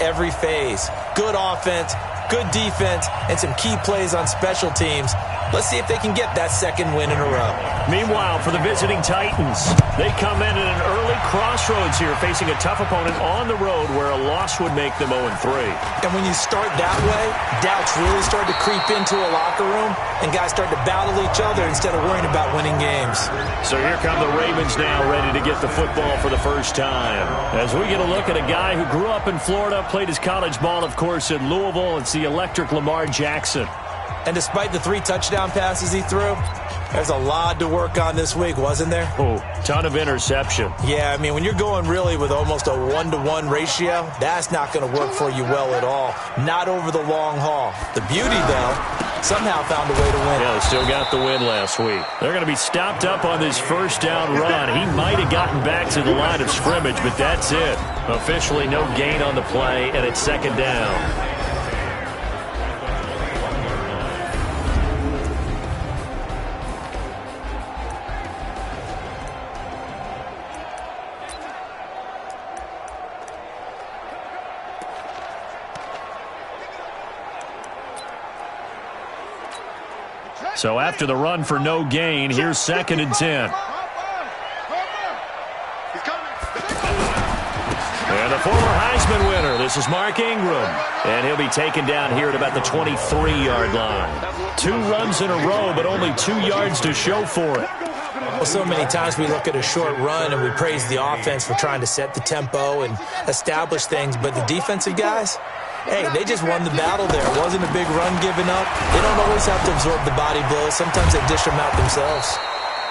every phase. Good offense, good defense, and some key plays on special teams. Let's see if they can get that second win in a row. Meanwhile, for the visiting Titans, they come in at an early crossroads here, facing a tough opponent on the road where a loss would make them 0-3. And when you start that way, doubts really start to creep into a locker room, and guys start to battle each other instead of worrying about winning games. So here come the Ravens now, ready to get the football for the first time. As we get a look at a guy who grew up in Florida, played his college ball, of course, in Louisville. It's the electric Lamar Jackson. And despite the 3 touchdown passes he threw, there's a lot to work on this week, wasn't there? Oh, ton of interception. Yeah, I mean, when you're going really with almost a 1-to-1 ratio, that's not going to work for you well at all. Not over the long haul. The beauty, though, somehow found a way to win. Yeah, they still got the win last week. They're going to be stopped up on this first down run. He might have gotten back to the line of scrimmage, but that's it. Officially no gain on the play, and it's second down. So after the run for no gain, here's 2nd and 10. And the former Heisman winner, this is Mark Ingram. And he'll be taken down here at about the 23-yard line. 2 runs in a row, but only 2 yards to show for it. Well, so many times we look at a short run and we praise the offense for trying to set the tempo and establish things, but the defensive guys, hey, they just won the battle there. It wasn't a big run given up. They don't always have to absorb the body blows. Sometimes they dish them out themselves.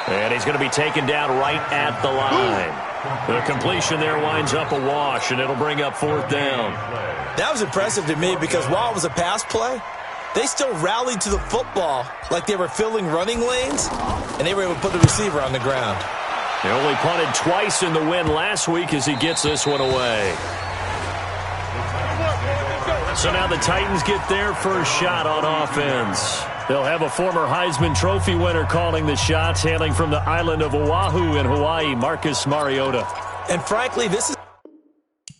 And he's going to be taken down right at the line. The completion there winds up a wash, and it'll bring up 4th down. That was impressive to me because while it was a pass play, they still rallied to the football like they were filling running lanes, and they were able to put the receiver on the ground. They only punted twice in the win last week as he gets this one away. So now the Titans get their first shot on offense. They'll have a former Heisman Trophy winner calling the shots, hailing from the island of Oahu in Hawaii, Marcus Mariota. And frankly, this is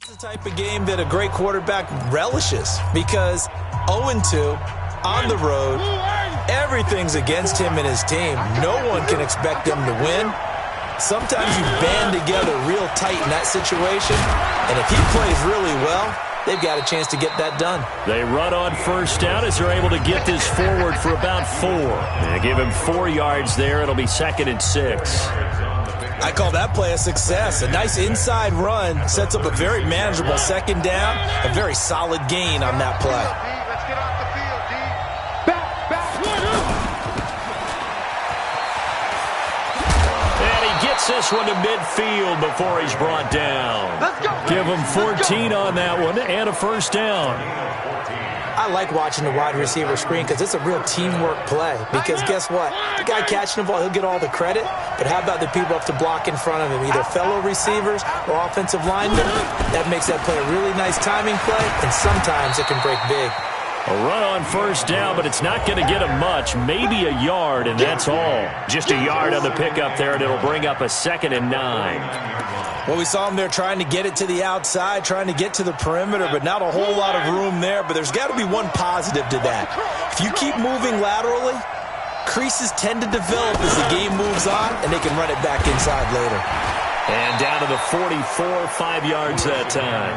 the type of game that a great quarterback relishes because 0-2 on the road, everything's against him and his team. No one can expect them to win. Sometimes you band together real tight in that situation, and if he plays really well, they've got a chance to get that done. They run on first down as they're able to get this forward for about 4. And give him 4 yards there. It'll be 2nd and 6. I call that play a success. A nice inside run sets up a very manageable second down. A very solid gain on that play. Let's get off the field, D. And he gets this one to midfield before he's brought down. Let's go. Give him 14 on that one and a first down. I like watching the wide receiver screen because it's a real teamwork play. Because guess what? The guy catching the ball, he'll get all the credit. But how about the people up to block in front of him, either fellow receivers or offensive linemen? That makes that play a really nice timing play, and sometimes it can break big. A run on first down, but it's not going to get him much. Maybe a yard, and that's all. Just a yard on the pickup there, and it'll bring up a 2nd and 9. Well, we saw him there trying to get it to the outside, trying to get to the perimeter, but not a whole lot of room there. But there's got to be one positive to that. If you keep moving laterally, creases tend to develop as the game moves on, and they can run it back inside later. And down to the 44, 5 yards that time.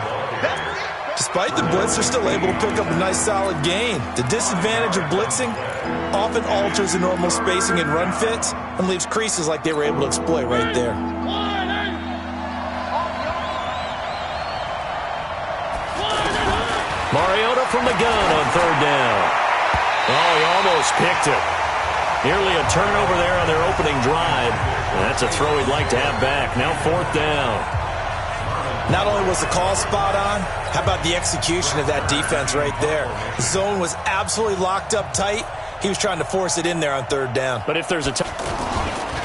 Despite the blitz, they're still able to pick up a nice solid gain. The disadvantage of blitzing often alters the normal spacing and run fits and leaves creases like they were able to exploit right there. Mariota from the gun on 3rd down. Oh, he almost picked it. Nearly a turnover there on their opening drive. That's a throw he'd like to have back. Now 4th down. Not only was the call spot on, how about the execution of that defense right there? The zone was absolutely locked up tight. He was trying to force it in there on 3rd down. But if there's a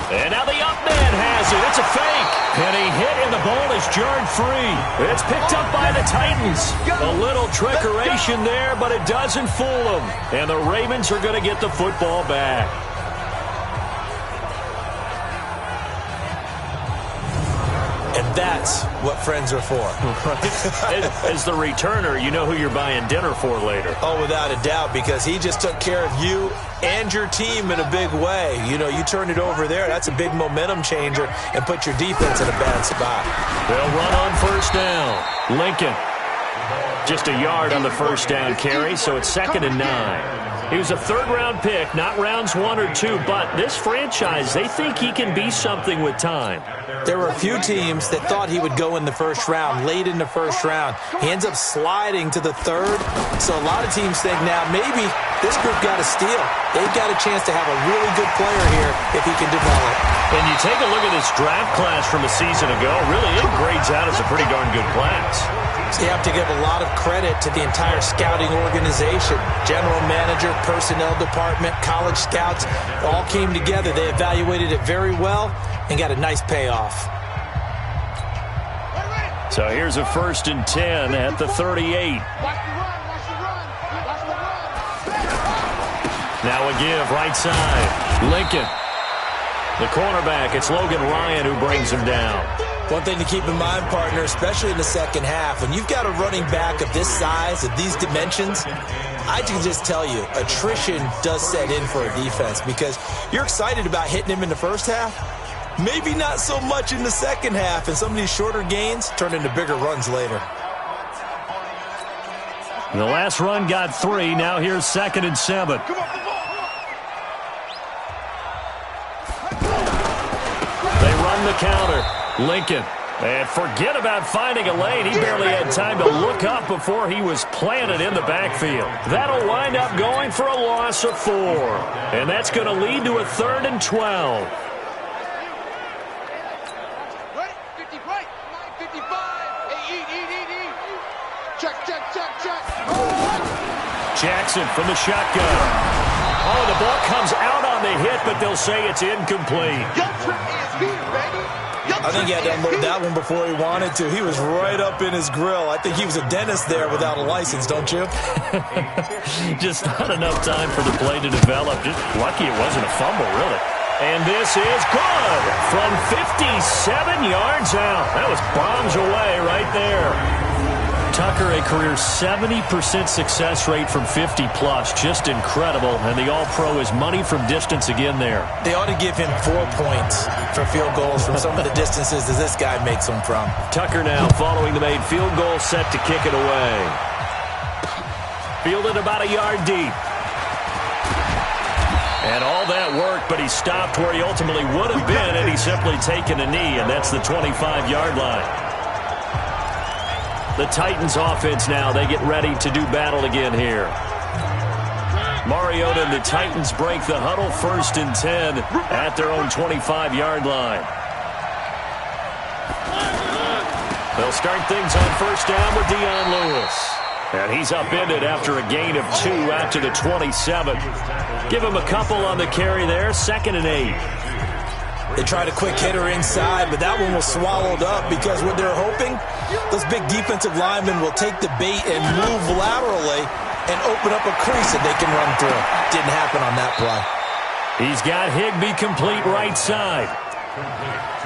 and now the up man has it. It's a fake. And he hit, and the ball is jarred free. It's picked up by the Titans. A little trickeration there, but it doesn't fool them. And the Ravens are going to get the football back. And that's what friends are for. Right. As the returner, you know who you're buying dinner for later. Oh, without a doubt, because he just took care of you and your team in a big way. You know, you turn it over there, that's a big momentum changer, and put your defense in a bad spot. They'll run on first down. Lincoln. Just a yard on the first down carry, so it's 2nd and 9. He was a third-round pick, not rounds 1 or 2, but this franchise, they think he can be something with time. There were a few teams that thought he would go in the first round, late in the first round. He ends up sliding to the 3rd, so a lot of teams think now maybe this group got a steal. They've got a chance to have a really good player here if he can develop. And you take a look at this draft class from a season ago, really it grades out as a pretty darn good class. So you have to give a lot of credit to the entire scouting organization. General manager, personnel department, college scouts, all came together. They evaluated it very well and got a nice payoff. So here's a 1st and 10 at the 38. Now a give, right side. Lincoln. The cornerback, it's Logan Ryan who brings him down. One thing to keep in mind, partner, especially in the second half, when you've got a running back of this size, of these dimensions, I can just tell you, attrition does set in for a defense because you're excited about hitting him in the first half. Maybe not so much in the second half, and some of these shorter gains turn into bigger runs later. The last run got 3. Now here's 2nd and 7. They run the counter. Lincoln. And forget about finding a lane. He barely had time to look up before he was planted in the backfield. That'll wind up going for a loss of 4. And that's going to lead to a 3rd and 12. Jackson from the shotgun. Oh, the ball comes out on the hit, but they'll say it's incomplete. I think he had to unload that one before he wanted to. He was right up in his grill. I think he was a dentist there without a license, don't you? Just not enough time for the play to develop. Just lucky it wasn't a fumble, really. And this is good from 57 yards out. That was bombs away right there. Tucker, a career 70% success rate from 50-plus. Just incredible. And the All-Pro is money from distance again there. They ought to give him 4 points for field goals from some of the distances that this guy makes them from. Tucker now following the made field goal, set to kick it away. Fielded about a yard deep. And all that work, but he stopped where he ultimately would have been had he simply taken a knee, and that's the 25-yard line. The Titans offense now, they get ready to do battle again here. Mariota and the Titans break the huddle, 1st and 10 at their own 25-yard line. They'll start things on first down with Dion Lewis. And he's upended after a gain of 2 out to the 27. Give him a couple on the carry there, 2nd and 8. They tried a quick hitter inside, but that one was swallowed up because what they're hoping, those big defensive linemen will take the bait and move laterally and open up a crease that they can run through. Didn't happen on that play. He's got Higbee complete right side.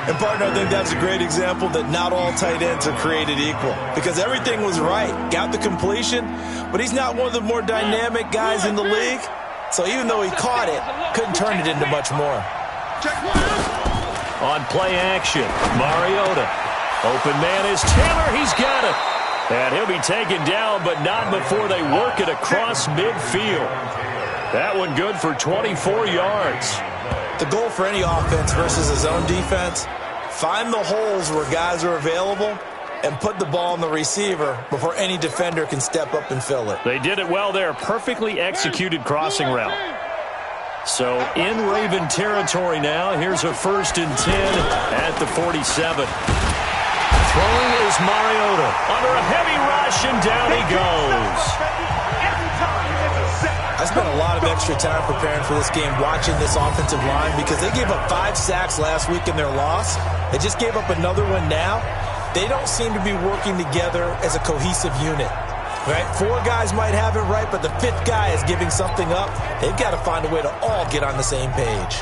And, partner, I think that's a great example that not all tight ends are created equal because everything was right. Got the completion, but he's not one of the more dynamic guys in the league. So even though he caught it, couldn't turn it into much more. On play action, Mariota. Open man is Taylor. He's got it. And he'll be taken down, but not before they work it across midfield. That one good for 24 yards. The goal for any offense versus his own defense, find the holes where guys are available and put the ball on the receiver before any defender can step up and fill it. They did it well there. Perfectly executed crossing route. So in Raven territory now. Here's a 1st and 10 at the 47. Throwing is Mariota under a heavy rush, and down he goes. I spent a lot of extra time preparing for this game, watching this offensive line, because they gave up 5 sacks last week in their loss. They just gave up another one now. They don't seem to be working together as a cohesive unit. Right? 4 guys might have it right, but the 5th guy is giving something up. They've got to find a way to all get on the same page.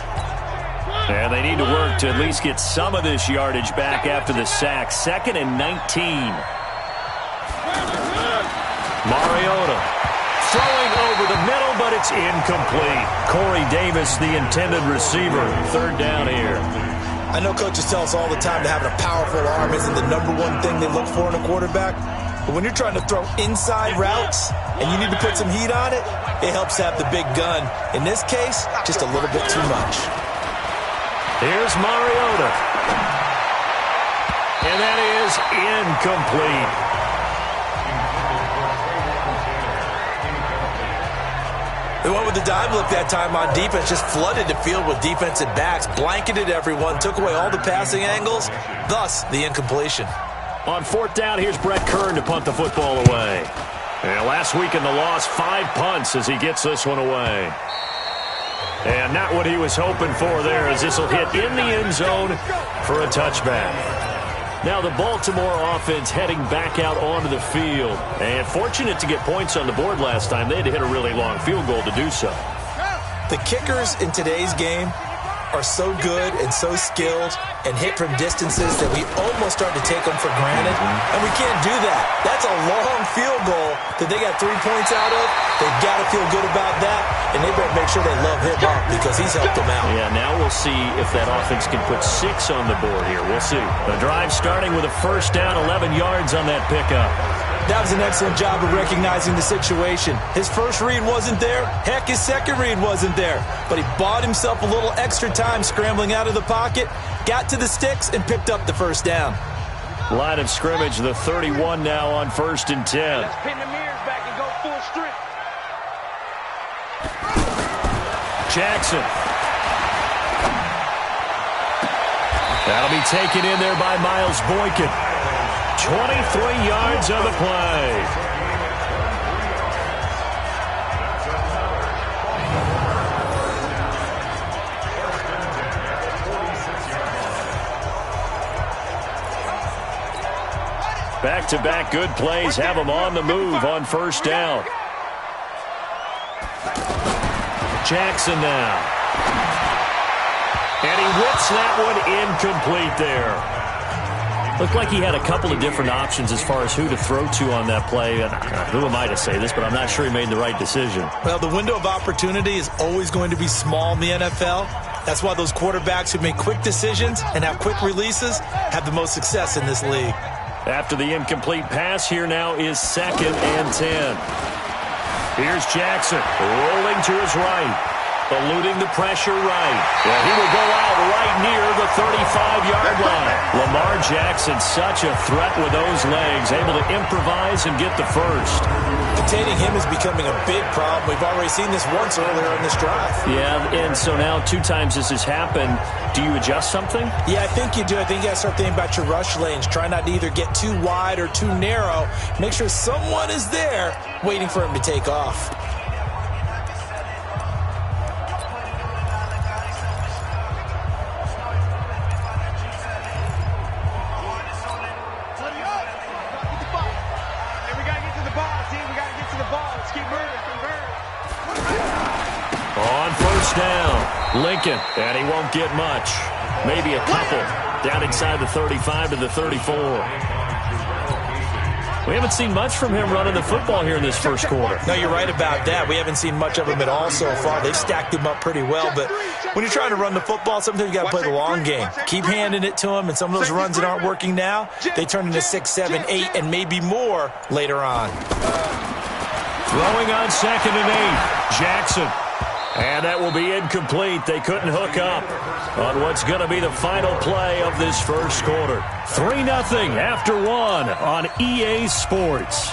And they need to work to at least get some of this yardage back after the sack. 2nd and 19. Mariota throwing over the middle, but it's incomplete. Corey Davis, the intended receiver. 3rd down here. I know coaches tell us all the time that having a powerful arm isn't the #1 thing they look for in a quarterback. But when you're trying to throw inside routes and you need to put some heat on it, it helps to have the big gun. In this case, just a little bit too much. Here's Mariota. And that is incomplete. They went with the dime look that time on defense, just flooded the field with defensive backs, blanketed everyone, took away all the passing angles, thus the incompletion. On 4th down, here's Brett Kern to punt the football away. And last week in the loss, 5 punts as he gets this one away. And not what he was hoping for there, as this will hit in the end zone for a touchback. Now the Baltimore offense heading back out onto the field. And fortunate to get points on the board last time. They had to hit a really long field goal to do so. The kickers in today's game are so good and so skilled and hit from distances that we almost start to take them for granted. And we can't do that. That's a long field goal that they got 3 points out of. They've got to feel good about that. And they better make sure they love him up because he's helped them out. Yeah, now we'll see if that offense can put 6 on the board here. We'll see. The drive starting with a 1st down, 11 yards on that pickup. That was an excellent job of recognizing the situation. His first read wasn't there. Heck, his second read wasn't there. But he bought himself a little extra time scrambling out of the pocket, got to the sticks, and picked up the 1st down. Line of scrimmage, the 31 now on 1st and 10. Let's pin the mirrors back and go full strength. Jackson. That'll be taken in there by Miles Boykin. 23 yards on the play. Back-to-back good plays have them on the move on 1st down. Jackson now. And he whips that one incomplete there. Looked like he had a couple of different options as far as who to throw to on that play. And who am I to say this, but I'm not sure he made the right decision. Well, the window of opportunity is always going to be small in the NFL. That's why those quarterbacks who make quick decisions and have quick releases have the most success in this league. After the incomplete pass, here now is 2nd and 10. Here's Jackson rolling to his right. Eluding the pressure right. Well, he will go out right near the 35-yard line. Lamar Jackson, such a threat with those legs, able to improvise and get the 1st. Containing him is becoming a big problem. We've already seen this once earlier in this drive. Yeah, and so now 2 times this has happened. Do you adjust something? Yeah, I think you do. I think you got to start thinking about your rush lanes. Try not to either get too wide or too narrow. Make sure someone is there waiting for him to take off. Lincoln, and he won't get much. Maybe a couple. Down inside the 35 to the 34. We haven't seen much from him running the football here in this 1st quarter. No, you're right about that. We haven't seen much of him at all so far. They've stacked him up pretty well, but when you're trying to run the football, sometimes you got to play the long game. Keep handing it to him, and some of those runs that aren't working now, they turn into 6, 7, 8, and maybe more later on. Throwing on 2nd and 8. Jackson. And that will be incomplete. They couldn't hook up on what's going to be the final play of this 1st quarter. 3-0 after 1 on EA Sports.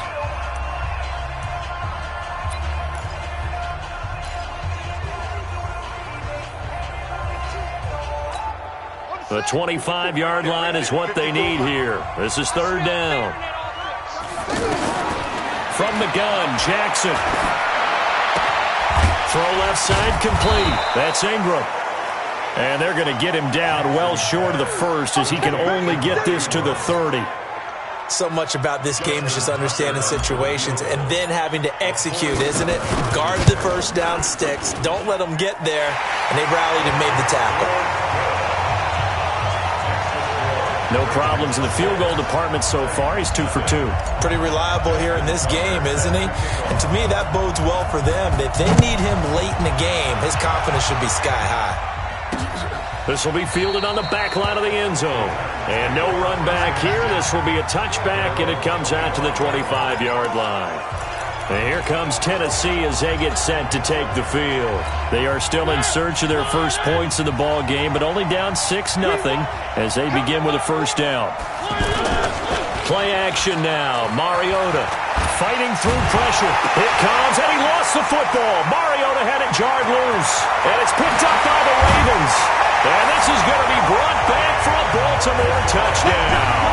The 25-yard line is what they need here. This is 3rd down. From the gun, Jackson. Throw left side complete. That's Ingram. And they're going to get him down well short of the 1st as he can only get this to the 30. So much about this game is just understanding situations and then having to execute, isn't it? Guard the 1st down sticks. Don't let them get there. And they rallied and made the tackle. No problems in the field goal department so far. He's 2 for 2. Pretty reliable here in this game, isn't he? And to me, that bodes well for them. If they need him late in the game, his confidence should be sky high. This will be fielded on the back line of the end zone. And no run back here. This will be a touchback, and it comes out to the 25-yard line. And here comes Tennessee as they get set to take the field. They are still in search of their first points in the ball game, but only down 6-0 as they begin with a first down. Play action now. Mariota fighting through pressure. It comes, and he lost the football. Mariota had it jarred loose, and it's picked up by the Ravens. And this is going to be brought back for a Baltimore touchdown.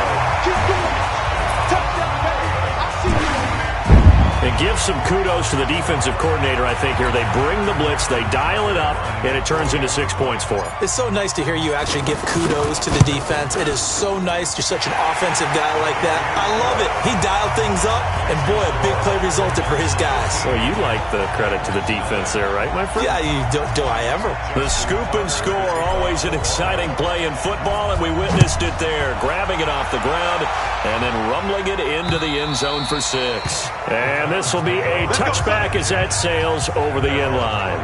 And give some kudos to the defensive coordinator, I think, here. They bring the blitz, they dial it up, and it turns into 6 points for them. It's so nice to hear you actually give kudos to the defense. It is so nice. You're such an offensive guy like that. I love it. He dialed things up, and boy, a big play resulted for his guys. Well, you like the credit to the defense there, right, my friend? Yeah, do I ever? The scoop and score, always an exciting play in football, and we witnessed it there. Grabbing it off the ground and then rumbling it into the end zone for 6. And this will be a touchback as that sails over the end line.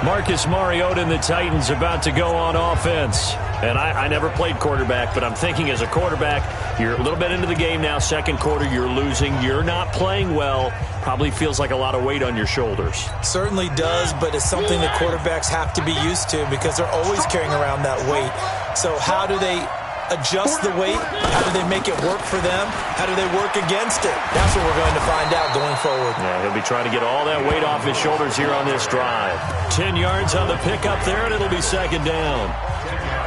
Marcus Mariota and the Titans about to go on offense. And I never played quarterback, but I'm thinking as a quarterback, you're a little bit into the game now. Second quarter, you're losing. You're not playing well. Probably feels like a lot of weight on your shoulders. Certainly does, but it's something that quarterbacks have to be used to because they're always carrying around that weight. So how do they adjust the weight? How do they make it work for them? How do they work against it? That's what we're going to find out going forward. Yeah, he'll be trying to get all that weight off his shoulders here on this drive. 10 yards on the pickup there, and it'll be second down.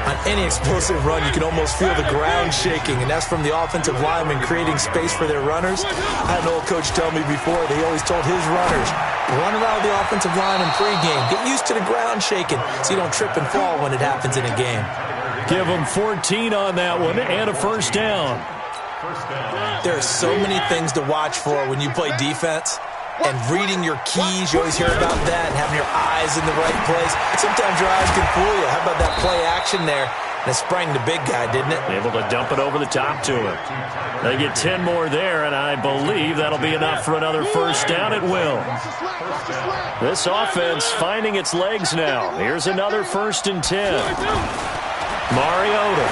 On any explosive run, you can almost feel the ground shaking, and that's from the offensive linemen creating space for their runners. I had an old coach tell me before that he always told his runners, run around the offensive line in pregame. Get used to the ground shaking so you don't trip and fall when it happens in a game. Give them 14 on that one and a first down. There are so many things to watch for when you play defense. And reading your keys, you always hear about that, and having your eyes in the right place. Sometimes your eyes can fool you. How about that play action there? And it sprang the big guy, didn't it? Able to dump it over the top to him. They get 10 more there, and I believe that'll be enough for another first down. It will. This offense finding its legs now. Here's another 1st and 10. Mariota.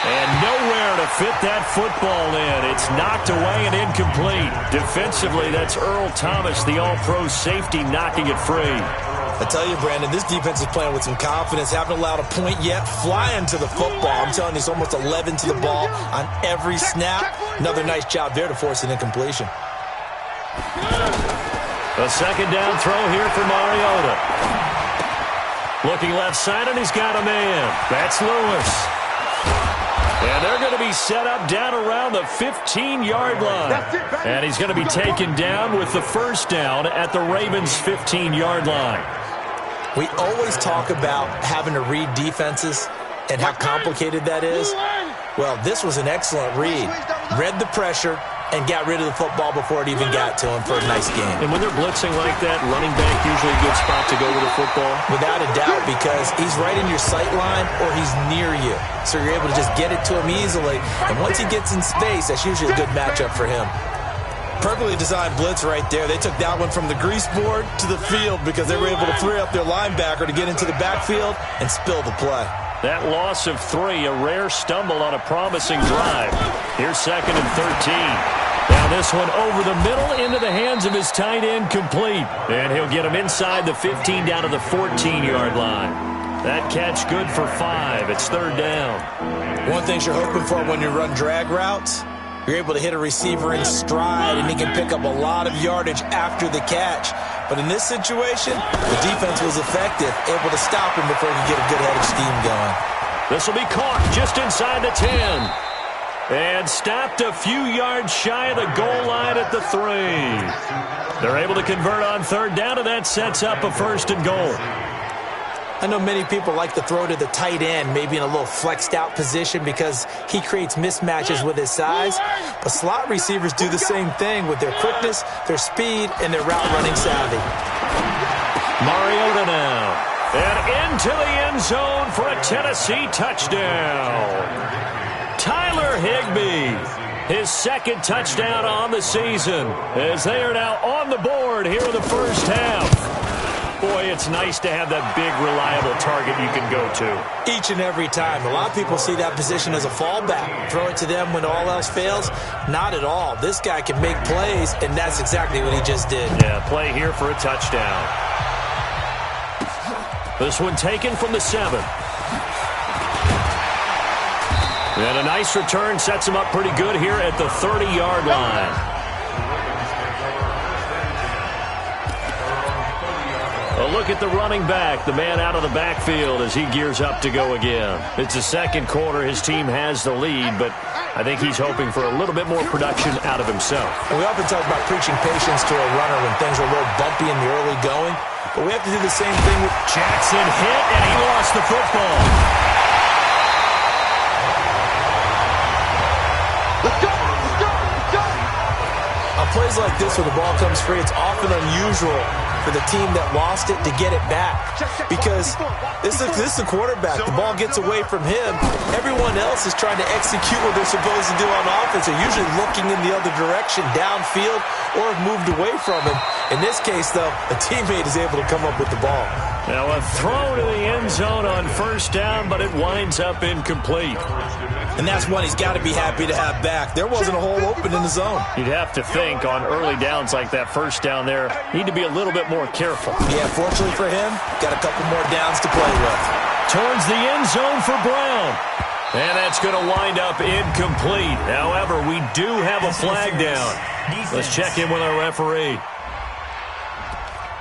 And nowhere to fit that football in. It's knocked away and incomplete. Defensively, that's Earl Thomas, the all-pro safety, knocking it free. I tell you, Brandon, this defense is playing with some confidence. Haven't allowed a point yet. Flying to the football. I'm telling you, it's almost 11 to the ball on every snap. Another nice job there to force an incompletion. A second down throw here for Mariota. Looking left side, and he's got a man. That's Lewis. And they're going to be set up down around the 15-yard line. And he's going to be taken down with the first down at the Ravens' 15-yard line. We always talk about having to read defenses and how complicated that is. Well, this was an excellent read. Read the pressure and got rid of the football before it even got to him for a nice game. And when they're blitzing like that, running back usually a good spot to go with the football? Without a doubt, because he's right in your sight line or he's near you. So you're able to just get it to him easily. And once he gets in space, that's usually a good matchup for him. Perfectly designed blitz right there. They took that one from the grease board to the field because they were able to free up their linebacker to get into the backfield and spill the play. That loss of 3, a rare stumble on a promising drive. Here's 2nd and 13. Now this one over the middle into the hands of his tight end, complete. And he'll get him inside the 15 down to the 14-yard line. That catch good for 5. It's 3rd down. One thing you're hoping for when you run drag routes, you're able to hit a receiver in stride, and he can pick up a lot of yardage after the catch. But in this situation, the defense was effective, able to stop him before he could get a good head of steam going. This will be caught just inside the 10. And stopped a few yards shy of the goal line at the 3. They're able to convert on 3rd down, and that sets up a 1st and goal. I know many people like to throw to the tight end, maybe in a little flexed out position because he creates mismatches with his size. But slot receivers do the same thing with their quickness, their speed, and their route running savvy. Mariota now And into the end zone for a Tennessee touchdown. Tyler Higbee, his second touchdown on the season, as they are now on the board here in the first half. Boy, it's nice to have that big, reliable target you can go to. Each and every time. A lot of people see that position as a fallback. Throw it to them when all else fails. Not at all. This guy can make plays, and that's exactly what he just did. Yeah, play here for a touchdown. This one taken from the 7. And a nice return sets him up pretty good here at the 30-yard line. A look at the running back, the man out of the backfield as he gears up to go again. It's the second quarter. His team has the lead, but I think he's hoping for a little bit more production out of himself. And we often talk about preaching patience to a runner when things are a little bumpy in the early going, but we have to do the same thing with Jackson. Hit, and he lost the football. Let's go! Let's go! Let's go! On plays like this where the ball comes free, it's often unusual for the team that lost it to get it back, because this is the quarterback. The ball gets away from him. Everyone else is trying to execute what they're supposed to do on offense. They're usually looking in the other direction, downfield, or have moved away from him. In this case, though, a teammate is able to come up with the ball. Now a throw to the end zone on first down, but it winds up incomplete. And that's one he's got to be happy to have back. There wasn't a hole open in the zone. You'd have to think on early downs like that first down there, need to be a little bit more careful. Yeah, fortunately for him, got a couple more downs to play with. Towards the end zone for Brown. And that's going to wind up incomplete. However, we do have a flag down. Let's check in with our referee.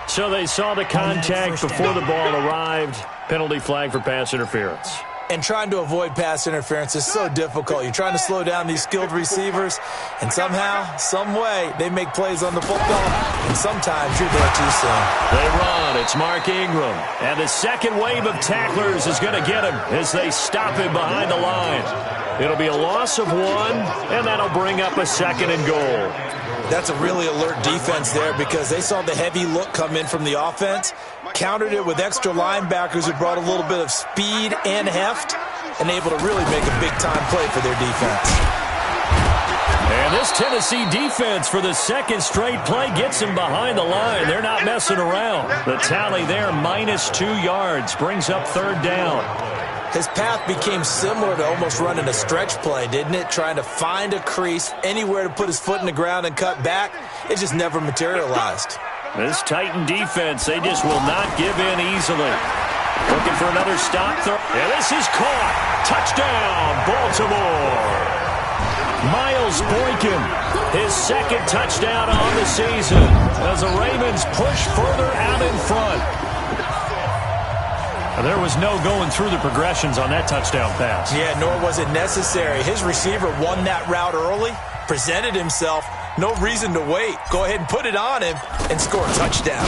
So they saw the contact before the ball arrived. Penalty flag for pass interference. And trying to avoid pass interference is so difficult. You're trying to slow down these skilled receivers, and somehow, some way, they make plays on the football, and sometimes you're there too soon. They run. It's Mark Ingram. And the second wave of tacklers is going to get him as they stop him behind the line. It'll be a loss of 1, and that'll bring up a 2nd and goal. That's a really alert defense there because they saw the heavy look come in from the offense, countered it with extra linebackers who brought a little bit of speed and heft, and able to really make a big-time play for their defense. And this Tennessee defense for the second straight play gets him behind the line. They're not messing around. The tally there, -2 yards, brings up 3rd down. His path became similar to almost running a stretch play, didn't it? Trying to find a crease, anywhere to put his foot in the ground and cut back. It just never materialized. This Titan defense, they just will not give in easily. Looking for another stop. And this is caught. Touchdown, Baltimore. Miles Boykin, his second touchdown on the season as the Ravens push further out in front. There was no going through the progressions on that touchdown pass. Yeah, nor was it necessary. His receiver won that route early, presented himself, no reason to wait. Go ahead and put it on him and score a touchdown.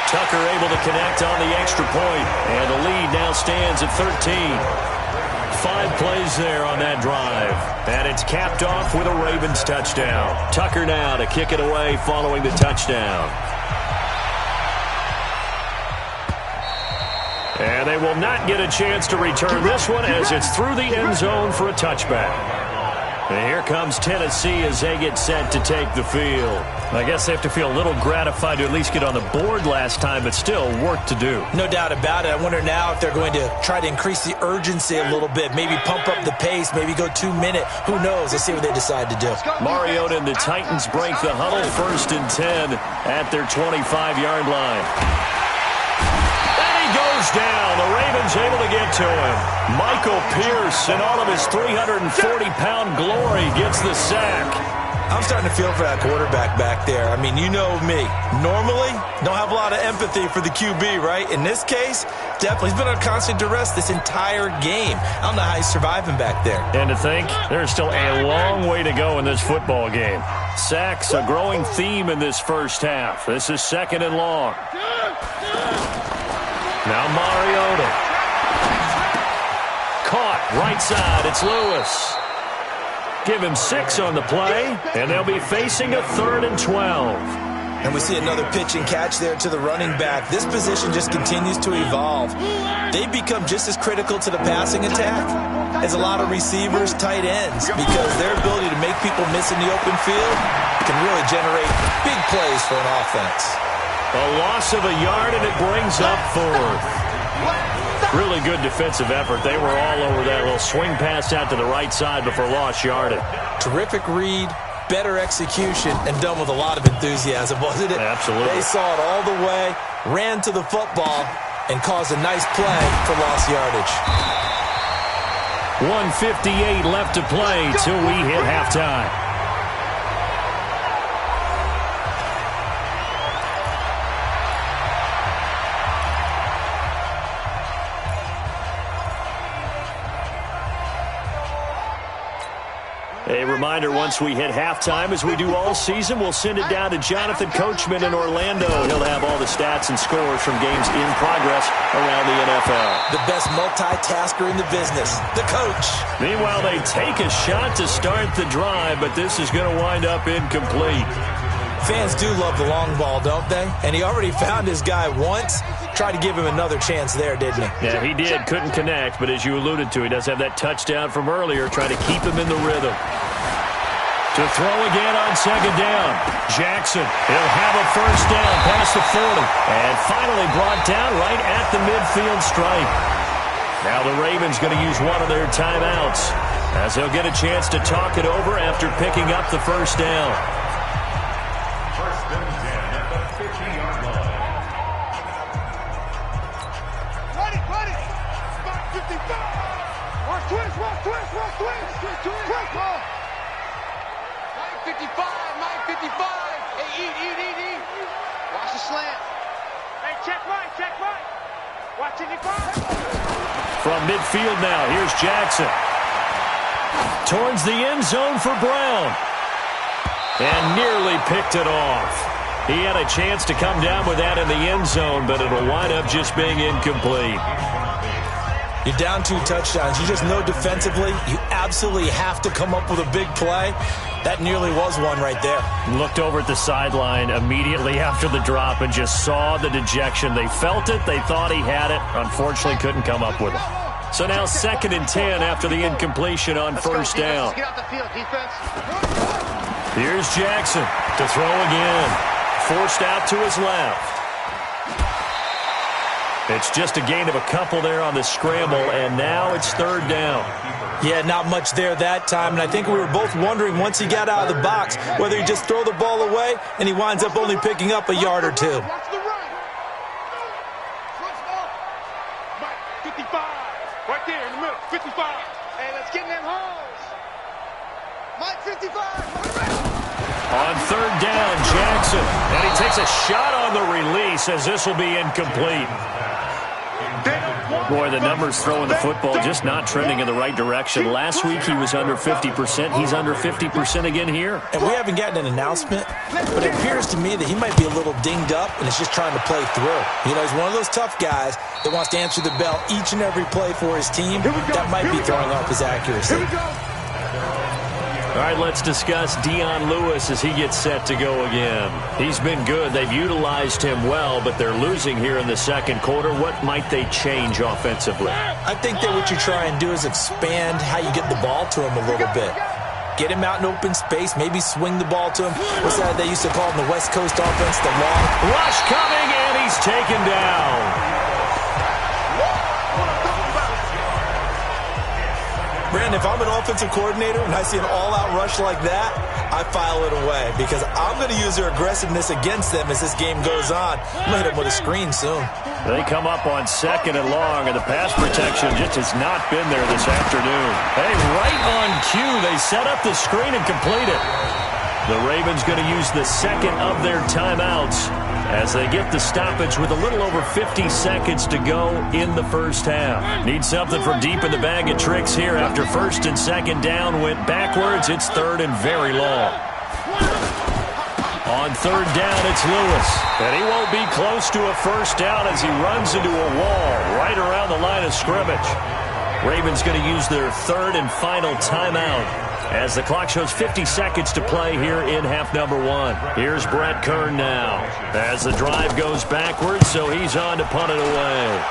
Tucker able to connect on the extra point, and the lead now stands at 13. 5 plays there on that drive, and it's capped off with a Ravens touchdown. Tucker now to kick it away following the touchdown. And they will not get a chance to return this one as it's through the end zone for a touchback. And here comes Tennessee as they get set to take the field. I guess they have to feel a little gratified to at least get on the board last time, but still work to do. No doubt about it. I wonder now if they're going to try to increase the urgency a little bit, maybe pump up the pace, maybe go 2-minute. Who knows? Let's see what they decide to do. Mariota and the Titans break the huddle, 1st and 10 at their 25-yard line. Goes down. The Ravens able to get to him. Michael Pierce, in all of his 340-pound glory, gets the sack. I'm starting to feel for that quarterback back there. I mean, you know me. Normally, don't have a lot of empathy for the QB, right? In this case, definitely. He's been on constant duress this entire game. I don't know how he's surviving back there. And to think, there's still a long way to go in this football game. Sacks, a growing theme in this first half. This is 2nd and long. Now Mariota. Caught right side. It's Lewis. Give him 6 on the play, and they'll be facing a 3rd and 12. And we see another pitch and catch there to the running back. This position just continues to evolve. They become just as critical to the passing attack as a lot of receivers, tight ends, because their ability to make people miss in the open field can really generate big plays for an offense. A loss of a yard, and it brings up fourth. Really good defensive effort. They were all over that little swing pass out to the right side before lost yardage. Terrific read, better execution, and done with a lot of enthusiasm, wasn't it? Absolutely. They saw it all the way, ran to the football, and caused a nice play for lost yardage. 1:58 left to play till we hit halftime. A reminder, once we hit halftime, as we do all season, we'll send it down to Jonathan Coachman in Orlando. He'll have all the stats and scores from games in progress around the NFL. The best multitasker in the business, the coach. Meanwhile, they take a shot to start the drive, but this is going to wind up incomplete. Fans do love the long ball, don't they? And he already found his guy once. Tried to give him another chance there, didn't he? Yeah, he did. Couldn't connect, but as you alluded to, he does have that touchdown from earlier, trying to keep him in the rhythm. To throw again on second down. Jackson, he'll have a first down past the 40. And finally brought down right at the midfield stripe. Now the Ravens going to use one of their timeouts, as they'll get a chance to talk it over after picking up the first down. First and 10 at the 50-yard line. Ready. Back 55. Watch twist. Twist ball. 55, 955. Hey, eat. Watch the slant. Hey, check right. Watch it, From midfield now, here's Jackson. Towards the end zone for Brown. And nearly picked it off. He had a chance to come down with that in the end zone, but it'll wind up just being incomplete. You're down 2 touchdowns. You just know defensively you absolutely have to come up with a big play. That nearly was one right there. Looked over at the sideline immediately after the drop and just saw the dejection. They felt it. They thought he had it. Unfortunately, couldn't come up with it. So now 2nd and 10 after the incompletion on first down. Get out the field, defense. Here's Jackson to throw again. Forced out to his left. It's just a gain of a couple there on the scramble, and now it's 3rd down. Yeah, not much there that time, and I think we were both wondering once he got out of the box whether he'd just throw the ball away, and he winds up only picking up a yard or 2. Watch the right. Switch ball. Mike, 55. Right there in the middle, 55. Hey, let's get in them holes. Mike, 55. On 3rd down, Jackson, and he takes a shot on the release as this will be incomplete. Boy, the numbers throwing the football just not trending in the right direction. Last week he was under 50%. He's under 50% again here. And we haven't gotten an announcement, but it appears to me that he might be a little dinged up and is just trying to play through. You know, he's one of those tough guys that wants to answer the bell each and every play for his team. That might be throwing off his accuracy. All right, let's discuss Dion Lewis as he gets set to go again. He's been good. They've utilized him well, but they're losing here in the 2nd quarter. What might they change offensively? I think that what you try and do is expand how you get the ball to him a little bit. Get him out in open space, maybe swing the ball to him. What's that they used to call in the West Coast offense, the long? Rush coming, and he's taken down. Brandon, if I'm an offensive coordinator and I see an all-out rush like that, I file it away because I'm going to use their aggressiveness against them as this game goes on. I'm going to hit them with a screen soon. They come up on 2nd and long, and the pass protection just has not been there this afternoon. Hey, right on cue, they set up the screen and complete it. The Ravens going to use the 2nd of their timeouts as they get the stoppage with a little over 50 seconds to go in the first half. Need something from deep in the bag of tricks here after 1st and 2nd down went backwards. It's 3rd and very long. On 3rd down, it's Lewis. And he won't be close to a first down as he runs into a wall right around the line of scrimmage. Ravens going to use their 3rd and final timeout as the clock shows 50 seconds to play here in half number one. Here's Brett Kern now as the drive goes backwards, so he's on to punt it away.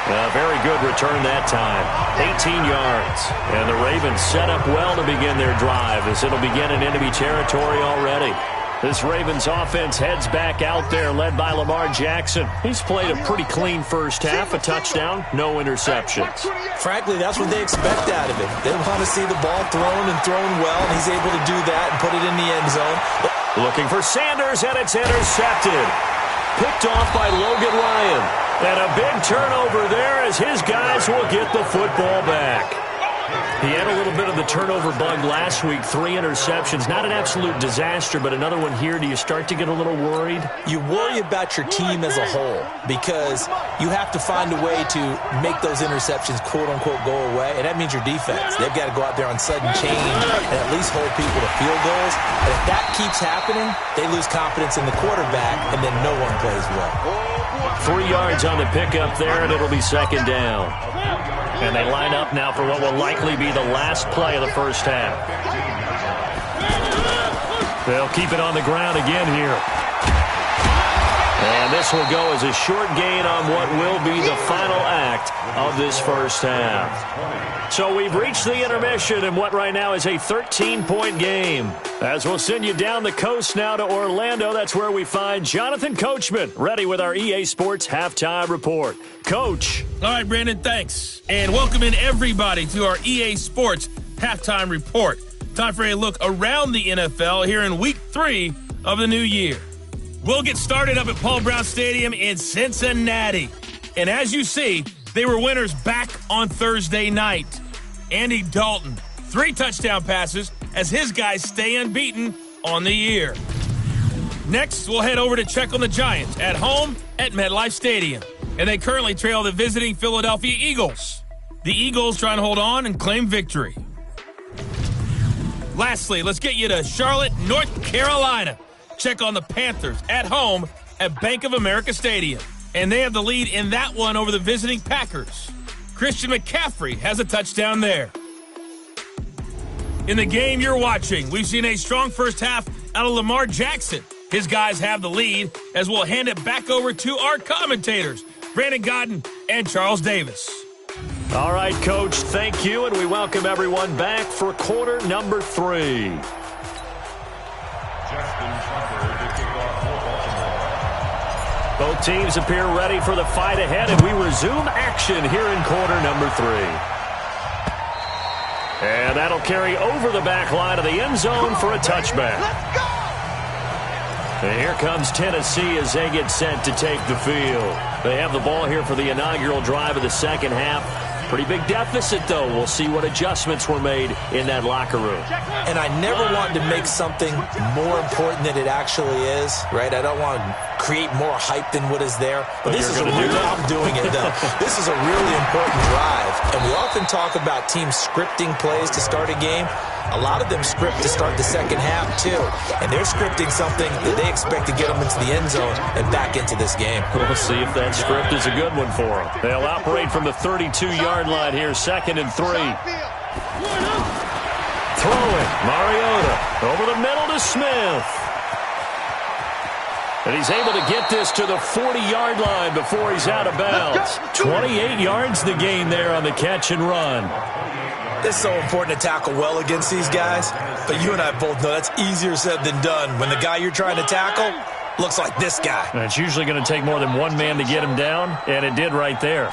A very good return that time. 18 yards. And the Ravens set up well to begin their drive as it'll begin in enemy territory already. This Ravens offense heads back out there, led by Lamar Jackson. He's played a pretty clean first half, a touchdown, no interceptions. Frankly, that's what they expect out of him. They want to see the ball thrown and thrown well, and he's able to do that and put it in the end zone. Looking for Sanders, and it's intercepted. Picked off by Logan Ryan. And a big turnover there as his guys will get the football back. He had a little bit of the turnover bug last week, 3 interceptions. Not an absolute disaster, but another one here. Do you start to get a little worried? You worry about your team as a whole because you have to find a way to make those interceptions, quote-unquote, go away, and that means your defense. They've got to go out there on sudden change and at least hold people to field goals. And if that keeps happening, they lose confidence in the quarterback, and then no one plays well. 3 yards on the pickup there, and it'll be second down. And they line up now for what will likely be the last play of the first half. They'll keep it on the ground again here. And this will go as a short gain on what will be the final act of this first half. So we've reached the intermission in what right now is a 13-point game. As we'll send you down the coast now to Orlando, that's where we find Jonathan Coachman, ready with our EA Sports Halftime Report. Coach. All right, Brandon, thanks. And welcome in everybody to our EA Sports Halftime Report. Time for a look around the NFL here in Week 3 of the new year. We'll get started up at Paul Brown Stadium in Cincinnati. And as you see, they were winners back on Thursday night. Andy Dalton, 3 touchdown passes as his guys stay unbeaten on the year. Next, we'll head over to check on the Giants at home at MetLife Stadium. And they currently trail the visiting Philadelphia Eagles. The Eagles trying to hold on and claim victory. Lastly, let's get you to Charlotte, North Carolina. Check on the Panthers at home at Bank of America Stadium. And they have the lead in that one over the visiting Packers. Christian McCaffrey has a touchdown there. In the game you're watching, we've seen a strong first half out of Lamar Jackson. His guys have the lead as we'll hand it back over to our commentators, Brandon Godden and Charles Davis. All right, Coach, thank you, and we welcome everyone back for quarter number 3. Both teams appear ready for the fight ahead, and we resume action here in quarter number 3. And that'll carry over the back line of the end zone for a touchback. Let's go! And here comes Tennessee as they get set to take the field. They have the ball here for the inaugural drive of the second half. Pretty big deficit, though. We'll see what adjustments were made in that locker room. And I never want to make something more important than it actually is, right? I don't want to create more hype than what is there. But this is I'm doing it, though. This is a really important drive. And we often talk about teams scripting plays to start a game. A lot of them script to start the second half, too. And they're scripting something that they expect to get them into the end zone and back into this game. We'll see if that script is a good one for them. They'll operate from the 32-yard line here, 2nd and 3. Throwing, Mariota over the middle to Smith. And he's able to get this to the 40-yard line before he's out of bounds. 28 yards the gain there on the catch and run. It's so important to tackle well against these guys, but you and I both know that's easier said than done when the guy you're trying to tackle looks like this guy. And it's usually going to take more than one man to get him down, and it did right there.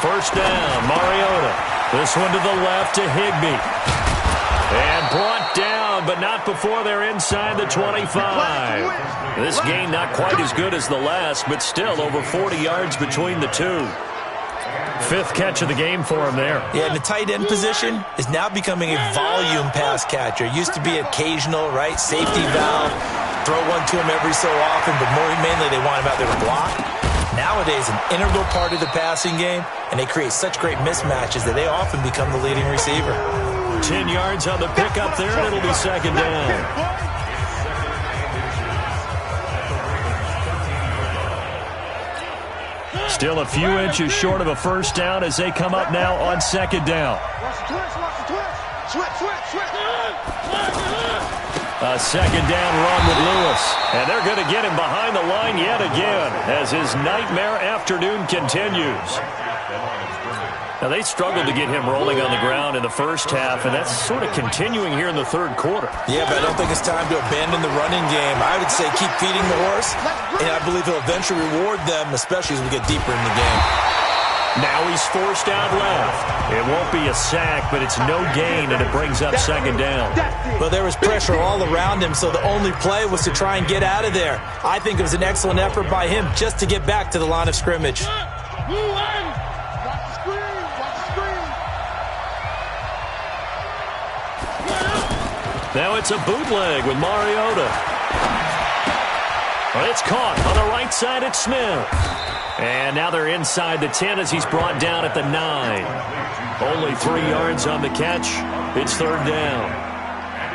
First down, Mariota. This one to the left to Higbee. And brought down, but not before they're inside the 25. This gain not quite as good as the last, but still over 40 yards between the two. 5th catch of the game for him there. Yeah, and the tight end position is now becoming a volume pass catcher. It used to be occasional, right? Safety valve, throw one to him every so often, but mainly they want him out there to block. Nowadays, an integral part of the passing game, and they create such great mismatches that they often become the leading receiver. 10 yards on the pickup there, and it'll be second down. Still a few inches short of a first down as they come up now on second down. A second down run with Lewis. And they're going to get him behind the line yet again as his nightmare afternoon continues. Now, they struggled to get him rolling on the ground in the first half, and that's sort of continuing here in the third quarter. Yeah, but I don't think it's time to abandon the running game. I would say keep feeding the horse, and I believe he'll eventually reward them, especially as we get deeper in the game. Now he's forced out left. It won't be a sack, but it's no gain, and it brings up second down. Well, there was pressure all around him, so the only play was to try and get out of there. I think it was an excellent effort by him just to get back to the line of scrimmage. Now it's a bootleg with Mariota. Well, it's caught on the right side at Smith. And now they're inside the 10 as he's brought down at the 9. Only 3 yards on the catch. It's third down.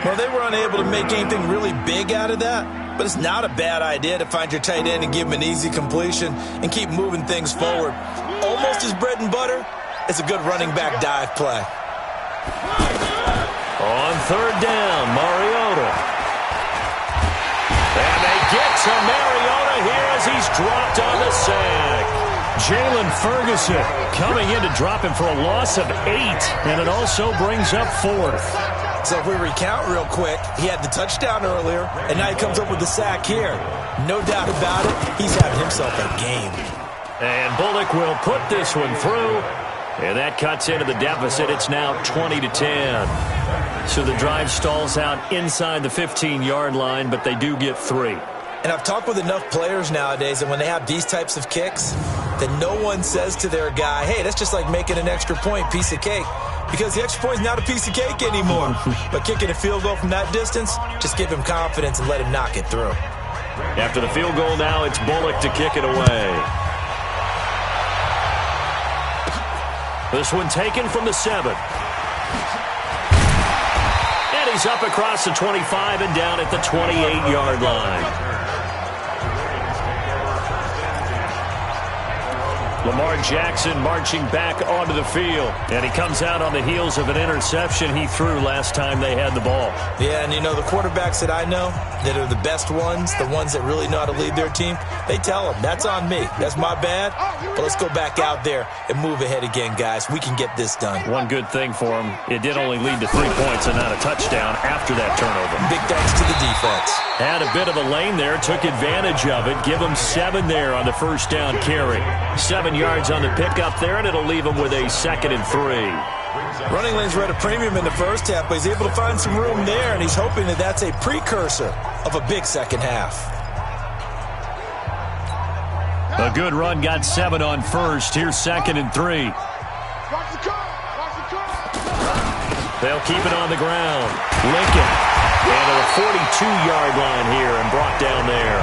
Well, they were unable to make anything really big out of that, but it's not a bad idea to find your tight end and give him an easy completion and keep moving things forward. Almost his bread and butter. It's a good running back dive play. On third down, Mariota. And they get to Mariota here as he's dropped on the sack. Jalen Ferguson coming in to drop him for a loss of 8, and it also brings up fourth. So if we recount real quick, he had the touchdown earlier, and now he comes up with the sack here. No doubt about it, he's having himself a game. And Bullock will put this one through, and that cuts into the deficit. It's now 20-10. So the drive stalls out inside the 15-yard line, but they do get 3. And I've talked with enough players nowadays, and when they have these types of kicks, that no one says to their guy, hey, that's just like making an extra point, piece of cake. Because the extra point is not a piece of cake anymore. But kicking a field goal from that distance, just give him confidence and let him knock it through. After the field goal now, it's Bullock to kick it away. This one taken from the 7. And he's up across the 25 and down at the 28-yard line. Lamar Jackson marching back onto the field. And he comes out on the heels of an interception he threw last time they had the ball. Yeah, and you know, the quarterbacks that I know that are the best ones, the ones that really know how to lead their team, they tell them, that's on me. That's my bad. But let's go back out there and move ahead again, guys. We can get this done. One good thing for him, it did only lead to 3 points and not a touchdown after that turnover. Big thanks to the defense. Had a bit of a lane there, took advantage of it. Give him 7 there on the first down carry. 7 yards on the pickup there, and it'll leave him with a 2nd and 3. Running lanes were at a premium in the first half, but he's able to find some room there, and he's hoping that that's a precursor of a big second half. A good run, got 7 on first. Here's 2nd and 3. They'll keep it on the ground. Lincoln, and to the 42-yard line here and brought down there.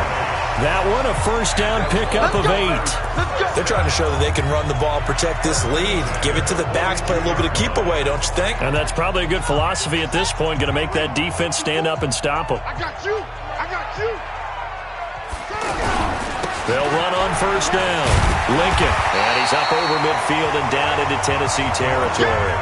That one, a first down pickup of 8. They're trying to show that they can run the ball, protect this lead, give it to the backs, play a little bit of keep away, don't you think? And that's probably a good philosophy at this point, going to make that defense stand up and stop them. I got you. I got you. They'll run on first down. Lincoln, and he's up over midfield and down into Tennessee territory.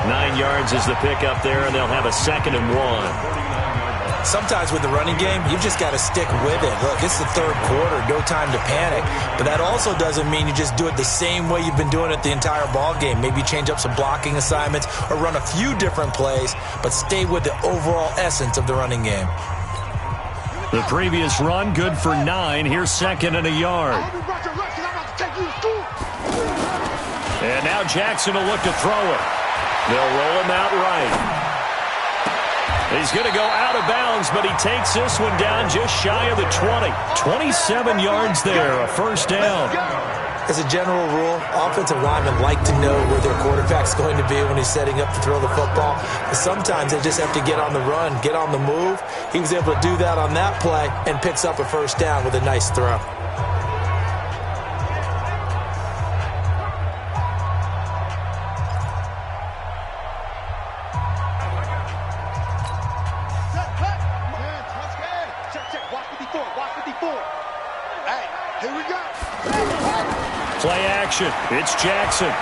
9 yards is the pickup there, and they'll have a 2nd and 1. Sometimes with the running game, you've just got to stick with it. Look, it's the third quarter, no time to panic. But that also doesn't mean you just do it the same way you've been doing it the entire ball game. Maybe change up some blocking assignments or run a few different plays, but stay with the overall essence of the running game. The previous run, good for 9. Here's 2nd and a yard. And now Jackson will look to throw it. They'll roll him out right. He's going to go out of bounds, but he takes this one down just shy of the 20. 27 yards there, a first down. As a general rule, offensive linemen like to know where their quarterback's going to be when he's setting up to throw the football. But sometimes they just have to get on the run, get on the move. He was able to do that on that play and picks up a first down with a nice throw. Play action. It's Jackson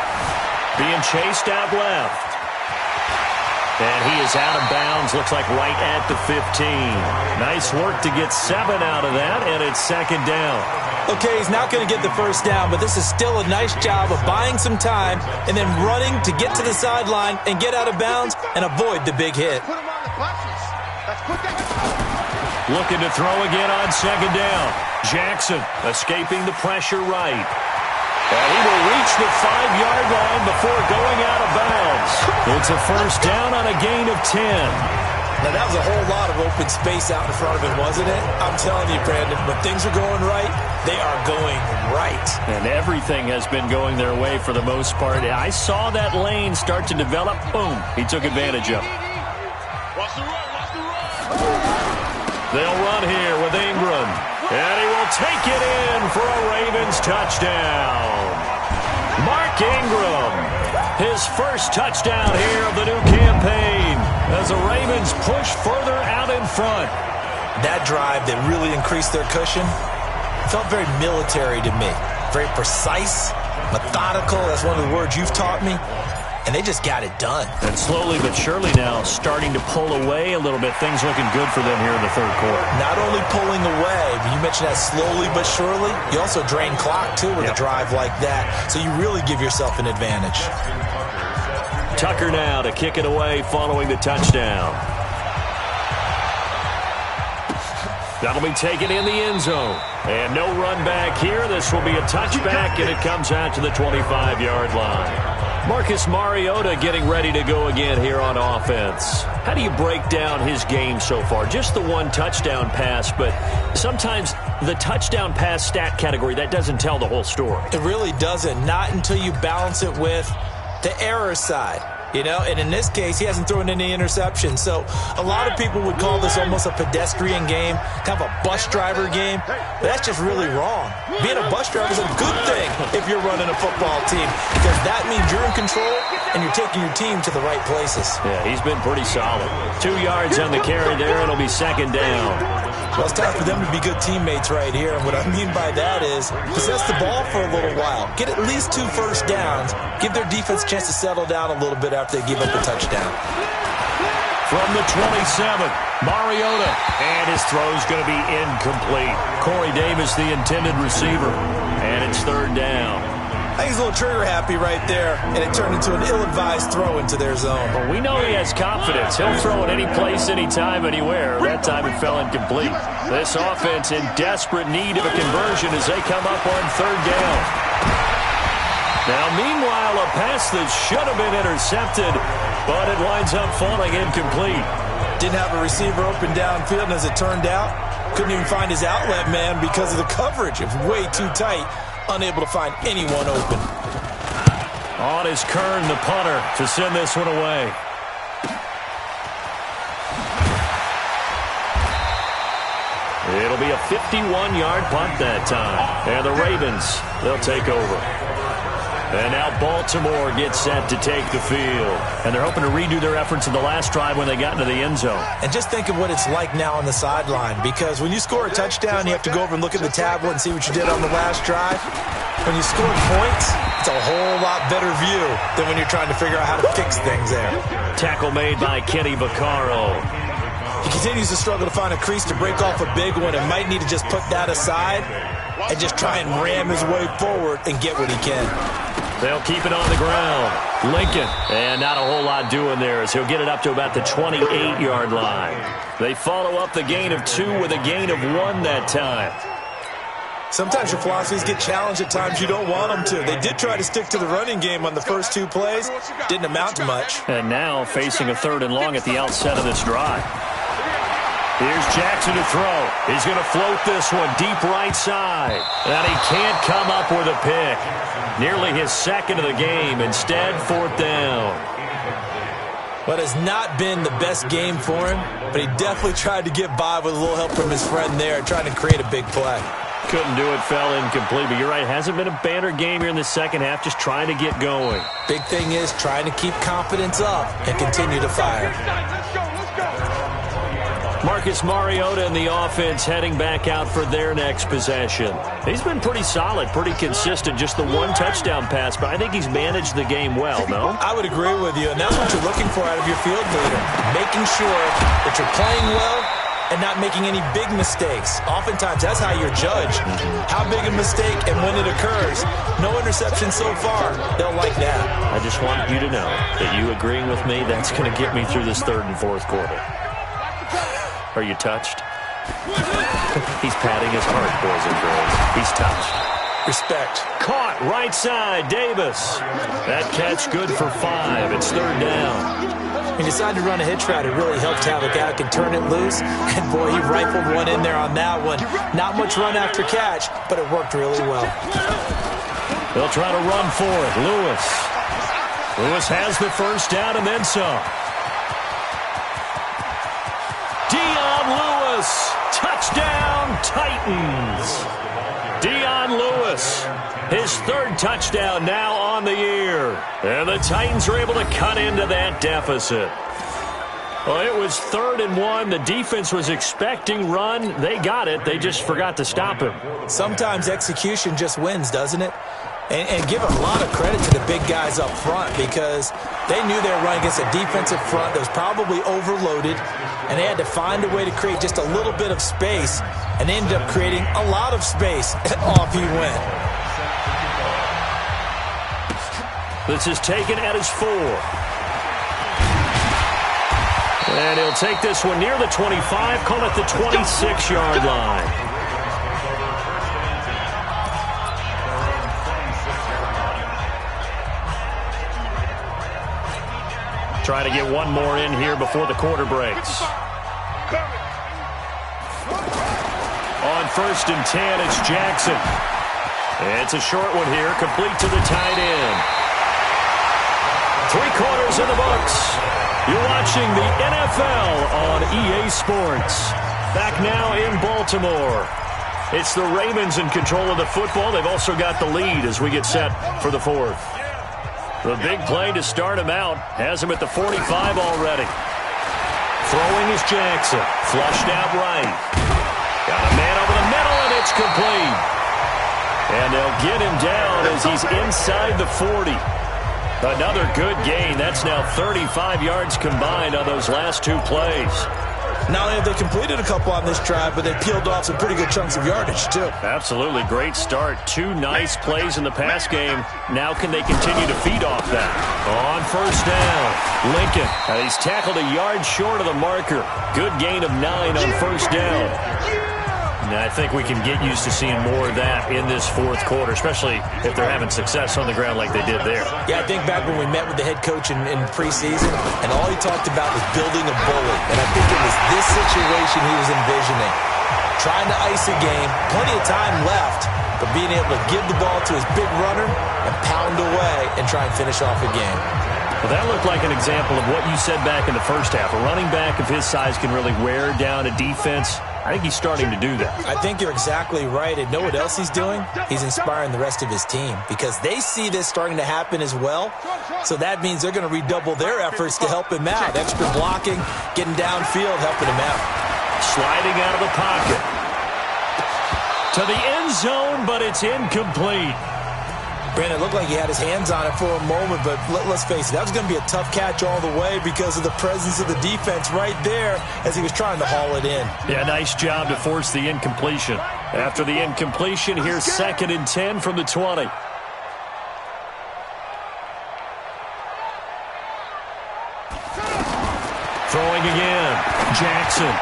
being chased out left. And he is out of bounds, looks like right at the 15. Nice work to get 7 out of that, and it's second down. Okay, he's not going to get the first down, but this is still a nice job of buying some time and then running to get to the sideline and get out of bounds and avoid the big hit. Looking to throw again on second down. Jackson escaping the pressure right. And he will reach the 5-yard line before going out of bounds. It's a first down on a gain of 10. Now, that was a whole lot of open space out in front of him, wasn't it? I'm telling you, Brandon, when things are going right, they are going right. And everything has been going their way for the most part. I saw that lane start to develop. Boom. He took advantage of it. Watch the run, watch the run. They'll run here with Ingram. And he will take it in for a Ravens touchdown. Mark Ingram, his first touchdown here of the new campaign as the Ravens push further out in front. That drive that really increased their cushion felt very military to me. Very precise, methodical. That's one of the words you've taught me. And they just got it done. And slowly but surely now starting to pull away a little bit. Things looking good for them here in the third quarter. Not only pulling away, but you mentioned that slowly but surely. You also drain clock, too, with a drive like that. So you really give yourself an advantage. Tucker now to kick it away following the touchdown. That'll be taken in the end zone. And no run back here. This will be a touchback, and it comes out to the 25-yard line. Marcus Mariota getting ready to go again here on offense. How do you break down his game so far? Just the one touchdown pass, but sometimes the touchdown pass stat category, that doesn't tell the whole story. It really doesn't. Not until you balance it with the error side. You know, and in this case, he hasn't thrown any interceptions. So a lot of people would call this almost a pedestrian game, kind of a bus driver game. But that's just really wrong. Being a bus driver is a good thing if you're running a football team, because that means you're in control and you're taking your team to the right places. Yeah, he's been pretty solid. 2 yards on the carry there. It'll be second down. Well, it's time for them to be good teammates right here. And what I mean by that is possess the ball for a little while. Get at least 2 first downs. Give their defense a chance to settle down a little bit after they give up the touchdown. From the 27, Mariota. And his throw's going to be incomplete. Corey Davis, the intended receiver. And it's third down. I think he's a little trigger happy right there, and it turned into an ill-advised throw into their zone. Well, we know he has confidence. He'll throw it any place, anytime, anywhere. That time it fell incomplete. This offense in desperate need of a conversion as they come up on third down. Now, meanwhile, a pass that should have been intercepted, but it winds up falling incomplete. Didn't have a receiver open downfield, and as it turned out, couldn't even find his outlet man because of the coverage. It was way too tight. Unable to find anyone open. On is Kern, the punter, to send this one away. It'll be a 51-yard punt that time. And the Ravens, they'll take over. And now Baltimore gets set to take the field. And they're hoping to redo their efforts in the last drive when they got into the end zone. And just think of what it's like now on the sideline, because when you score a touchdown, you have to go over and look at the tablet and see what you did on the last drive. When you score points, it's a whole lot better view than when you're trying to figure out how to fix things there. Tackle made by Kenny Vaccaro. He continues to struggle to find a crease to break off a big one and might need to just put that aside and just try and ram his way forward and get what he can. They'll keep it on the ground. Lincoln, and not a whole lot doing there as he'll get it up to about the 28-yard line. They follow up the gain of 2 with a gain of 1 that time. Sometimes your philosophies get challenged at times you don't want them to. They did try to stick to the running game on the first 2 plays. Didn't amount to much. And now facing a 3rd and long at the outset of this drive. Here's Jackson to throw. He's going to float this one deep right side. And he can't come up with a pick. Nearly his 2nd of the game. Instead, 4th down. What has not been the best game for him, but he definitely tried to get by with a little help from his friend there, trying to create a big play. Couldn't do it, fell incomplete. But you're right, hasn't been a banner game here in the second half, just trying to get going. Big thing is trying to keep confidence up and continue to fire. Marcus Mariota and the offense heading back out for their next possession. He's been pretty solid, pretty consistent, just the one touchdown pass, but I think he's managed the game well, no? I would agree with you, and that's what you're looking for out of your field leader, making sure that you're playing well and not making any big mistakes. Oftentimes, that's how you're judged. How big a mistake and when it occurs. No interception so far. They'll like that. I just want you to know that you agreeing with me, that's going to get me through this third and fourth quarter. Are you touched? He's patting his heart, boys and girls. He's touched. Respect. Caught right side, Davis. That catch good for 5. It's third down. He decided to run a hitch route. It really helped have a guy who can turn it loose. And, boy, he rifled one in there on that one. Not much run after catch, but it worked really well. They'll try to run for it. Lewis has the first down and then some. Touchdown, Titans. Dion Lewis, his third touchdown now on the year. And the Titans are able to cut into that deficit. Well, it was 3rd and 1. The defense was expecting run. They got it. They just forgot to stop him. Sometimes execution just wins, doesn't it? And give a lot of credit to the big guys up front because they knew they were running against a defensive front that was probably overloaded, and they had to find a way to create just a little bit of space, and they ended up creating a lot of space. Off he went. This is taken at his 4. And he'll take this one near the 25, call it the 26-yard line. Trying to get one more in here before the quarter breaks. On 1st and 10, it's Jackson. It's a short one here, complete to the tight end. 3 quarters in the books. You're watching the NFL on EA Sports. Back now in Baltimore. It's the Ravens in control of the football. They've also got the lead as we get set for the 4th. The big play to start him out has him at the 45 already. Throwing is Jackson. Flushed out right. Got a man over the middle, and it's complete. And they'll get him down as he's inside the 40. Another good gain. That's now 35 yards combined on those last 2 plays. Not only have they completed a couple on this drive, but they peeled off some pretty good chunks of yardage, too. Absolutely. Great start. 2 nice plays in the pass game. Now can they continue to feed off that? On 1st down, Lincoln. He's tackled a yard short of the marker. Good gain of 9 on 1st down. And I think we can get used to seeing more of that in this 4th quarter, especially if they're having success on the ground like they did there. Yeah, I think back when we met with the head coach in preseason, and all he talked about was building a bully. And I think it was this situation he was envisioning. Trying to ice a game, plenty of time left, but being able to give the ball to his big runner and pound away and try and finish off a game. Well, that looked like an example of what you said back in the first half. A running back of his size can really wear down a defense. I think he's starting to do that. I think you're exactly right. And know what else he's doing? He's inspiring the rest of his team because they see this starting to happen as well. So that means they're going to redouble their efforts to help him out. Extra blocking, getting downfield, helping him out. Sliding out of the pocket. To the end zone, but it's incomplete. Brandon, it looked like he had his hands on it for a moment, but let's face it, that was going to be a tough catch all the way because of the presence of the defense right there as he was trying to haul it in. Yeah, nice job to force the incompletion. After the incompletion, here's 2nd and 10 from the 20. Throwing again. Jackson.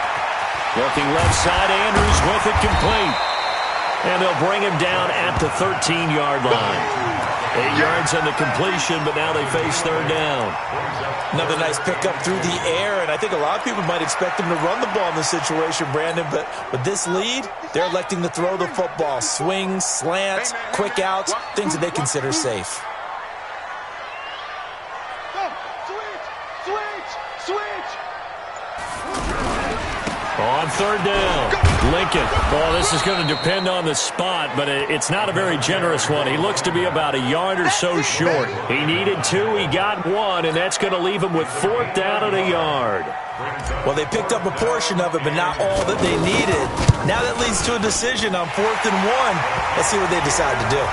Looking left side, Andrews with it complete. And they'll bring him down at the 13-yard line. 8 yards on the completion, but now they face 3rd down. Another nice pickup through the air, and I think a lot of people might expect him to run the ball in this situation, Brandon, but with this lead, they're electing to throw the football. Swings, slants, quick outs, things that they consider safe. On third down, Lincoln. Well, this is going to depend on the spot, but it's not a very generous one. He looks to be about a yard or so short. He needed 2, he got 1, and that's going to leave him with 4th down and a yard. Well, they picked up a portion of it, but not all that they needed. Now that leads to a decision on 4th and 1. Let's see what they decide to do.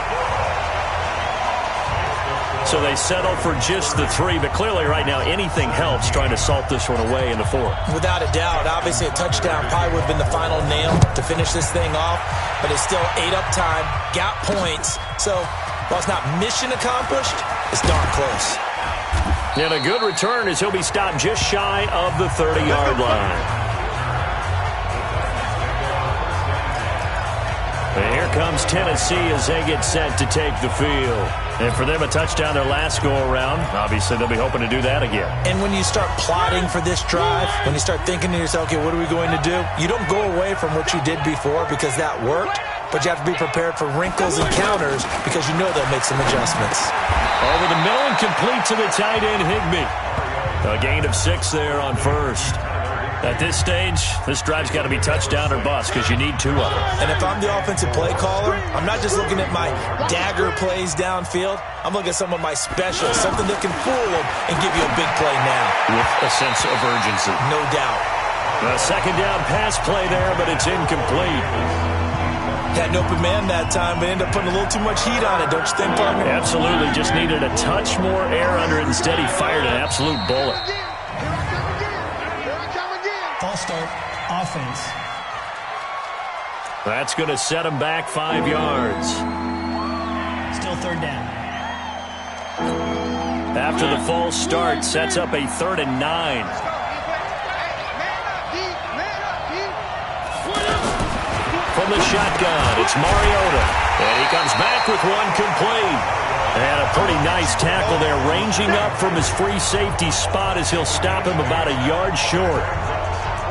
So they settle for just the 3, but clearly right now anything helps trying to salt this one away in the 4th. Without a doubt, obviously a touchdown probably would have been the final nail to finish this thing off, but it's still ate up time, got points. So while it's not mission accomplished, it's darn close. And a good return as he'll be stopped just shy of the 30-yard line. And here comes Tennessee as they get set to take the field. And for them, a touchdown their last go-around. Obviously, they'll be hoping to do that again. And when you start plotting for this drive, when you start thinking to yourself, okay, what are we going to do? You don't go away from what you did before because that worked, but you have to be prepared for wrinkles and counters because you know they'll make some adjustments. Over the middle and complete to the tight end, Higbee. A gain of 6 there on first. At this stage, this drive's got to be touchdown or bust because you need 2 of them. And if I'm the offensive play caller, I'm not just looking at my dagger plays downfield. I'm looking at some of my specials, something that can fool them and give you a big play now. With a sense of urgency. No doubt. A second down pass play there, but it's incomplete. Had an open man that time, but ended up putting a little too much heat on it, don't you think, partner? Absolutely. Just needed a touch more air under it. Instead, he fired an absolute bullet. False start, offense. That's going to set him back 5 yards. Still third down. After the false start, sets up a 3rd and 9. From the shotgun, it's Mariota. And he comes back with one complete. And a pretty nice tackle there, ranging up from his free safety spot as he'll stop him about a yard short.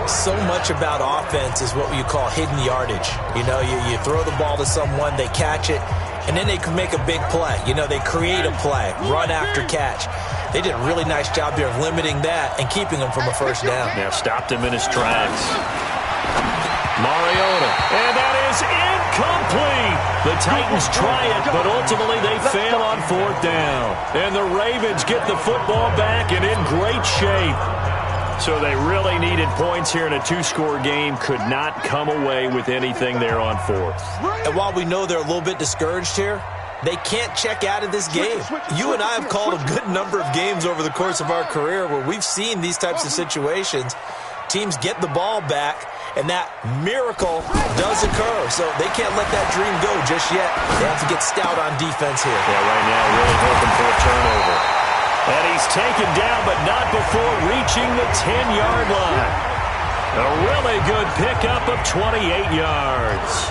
So much about offense is what you call hidden yardage. You know, you throw the ball to someone, they catch it, and then they can make a big play. You know, they create a play, run after catch. They did a really nice job there of limiting that and keeping him from a first down. Yeah, stopped him in his tracks. Mariota, and that is incomplete. The Titans try it, but ultimately they fail on 4th down. And the Ravens get the football back and in great shape. So they really needed points here in a 2-score game. Could not come away with anything there on 4th. And while we know they're a little bit discouraged here, they can't check out of this game. You and I have called a good number of games over the course of our career where we've seen these types of situations. Teams get the ball back, and that miracle does occur. So they can't let that dream go just yet. They have to get stout on defense here. Yeah, right now really hoping for a turnover. And he's taken down, but not before reaching the 10-yard line. A really good pickup of 28 yards.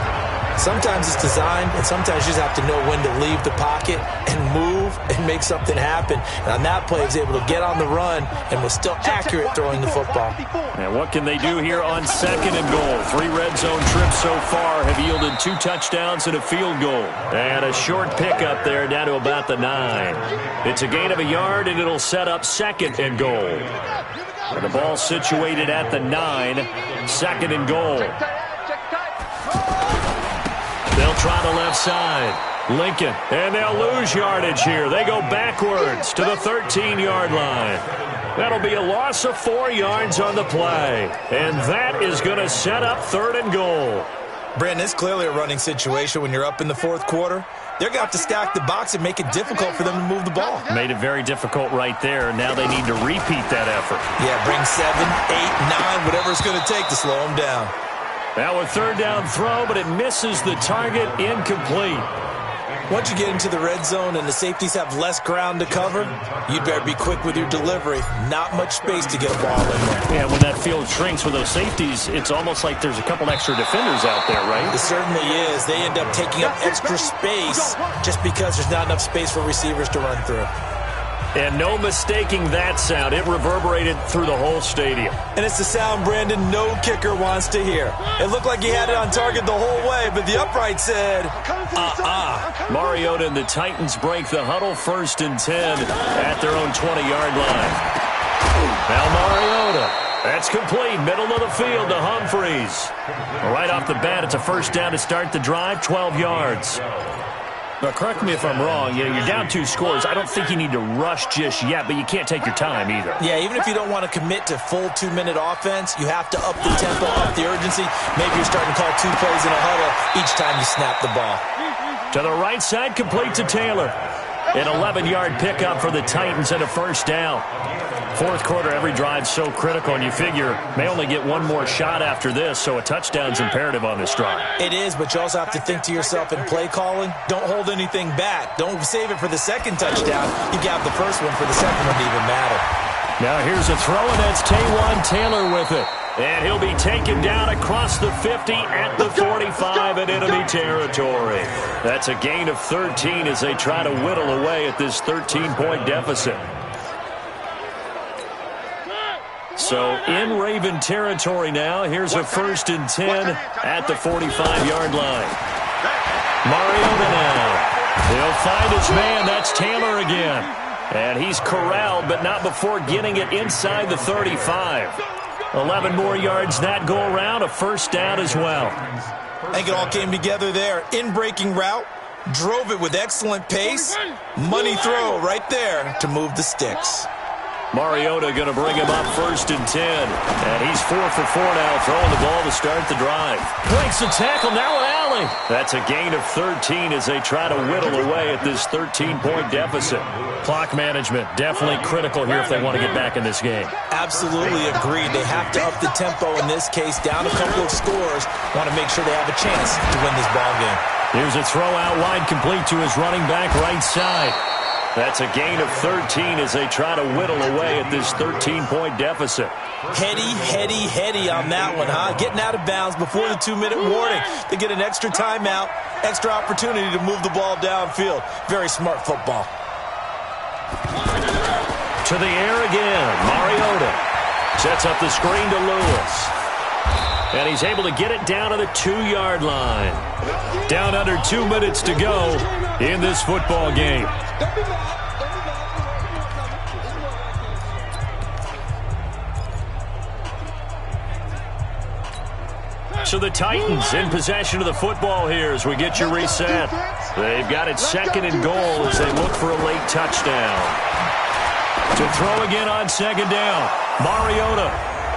Sometimes it's designed, and sometimes you just have to know when to leave the pocket and move and make something happen. And on that play, he was able to get on the run and was still accurate throwing the football. And what can they do here on 2nd and goal? 3 red zone trips so far have yielded 2 touchdowns and a field goal. And a short pickup there down to about the 9. It's a gain of a yard, and it'll set up 2nd and goal. And the ball situated at the 9, 2nd and goal. They'll try the left side. Lincoln, and they'll lose yardage here. They go backwards to the 13-yard line. That'll be a loss of 4 yards on the play. And that is going to set up 3rd and goal. Brandon, it's clearly a running situation when you're up in the 4th quarter. They're going to have to stack the box and make it difficult for them to move the ball. Made it very difficult right there. Now they need to repeat that effort. Yeah, bring 7, 8, 9, whatever it's going to take to slow them down. Now a 3rd down throw, but it misses the target, incomplete. Once you get into the red zone and the safeties have less ground to cover, you'd better be quick with your delivery. Not much space to get a ball in there. Yeah, when that field shrinks with those safeties, it's almost like there's a couple extra defenders out there, right? It certainly is. They end up taking up extra space just because there's not enough space for receivers to run through. And no mistaking that sound. It reverberated through the whole stadium. And it's the sound, Brandon, no kicker wants to hear. It looked like he had it on target the whole way, but the upright said, Mariota and the Titans break the huddle, 1st and 10 at their own 20-yard line. Now Mariota That's complete. Middle of the field to Humphries. Right off the bat, it's a first down to start the drive, 12 yards. Now, correct me if I'm wrong. You're down 2 scores. I don't think you need to rush just yet, but you can't take your time either. Yeah, even if you don't want to commit to full 2-minute offense, you have to up the tempo, up the urgency. Maybe you're starting to call 2 plays in a huddle each time you snap the ball. To the right side, complete to Taylor. An 11-yard pickup for the Titans and a first down. Fourth quarter, every drive's so critical, and you figure may only get one more shot after this, so a touchdown's imperative on this drive. It is, but you also have to think to yourself in play calling, don't hold anything back. Don't save it for the second touchdown. You can have the first one for the second one to even matter. Now here's a throw, and that's Taywan Taylor with it. And he'll be taken down across the 50 at the 45 in enemy territory. That's a gain of 13 as they try to whittle away at this 13-point deficit. So in Raven territory now, here's a 1st and 10 at the 45-yard line. Mariota now. He'll find his man. That's Taylor again. And he's corralled, but not before getting it inside the 35. 11 more yards that go around, a first down as well. I think it all came together there. In-breaking route, drove it with excellent pace. Money throw right there to move the sticks. Mariota going to bring him up 1st and 10. And he's 4 for 4 now, throwing the ball to start the drive. Breaks the tackle, now an alley. That's a gain of 13 as they try to whittle away at this 13-point deficit. Clock management, definitely critical here if they want to get back in this game. Absolutely agreed. They have to up the tempo in this case, down a couple of scores. Want to make sure they have a chance to win this ball game. Here's a throw out wide, complete to his running back right side. That's a gain of 13 as they try to whittle away at this 13-point deficit. Heady on that one, huh? Getting out of bounds before the 2-minute warning. They get an extra timeout, extra opportunity to move the ball downfield. Very smart football. To the air again. Mariota sets up the screen to Lewis. And he's able to get it down to the 2-yard line. Down under 2 minutes to go in this football game. So the Titans in possession of the football here as we get you reset. They've got it 2nd and goal as they look for a late touchdown. To throw again on 2nd down. Mariota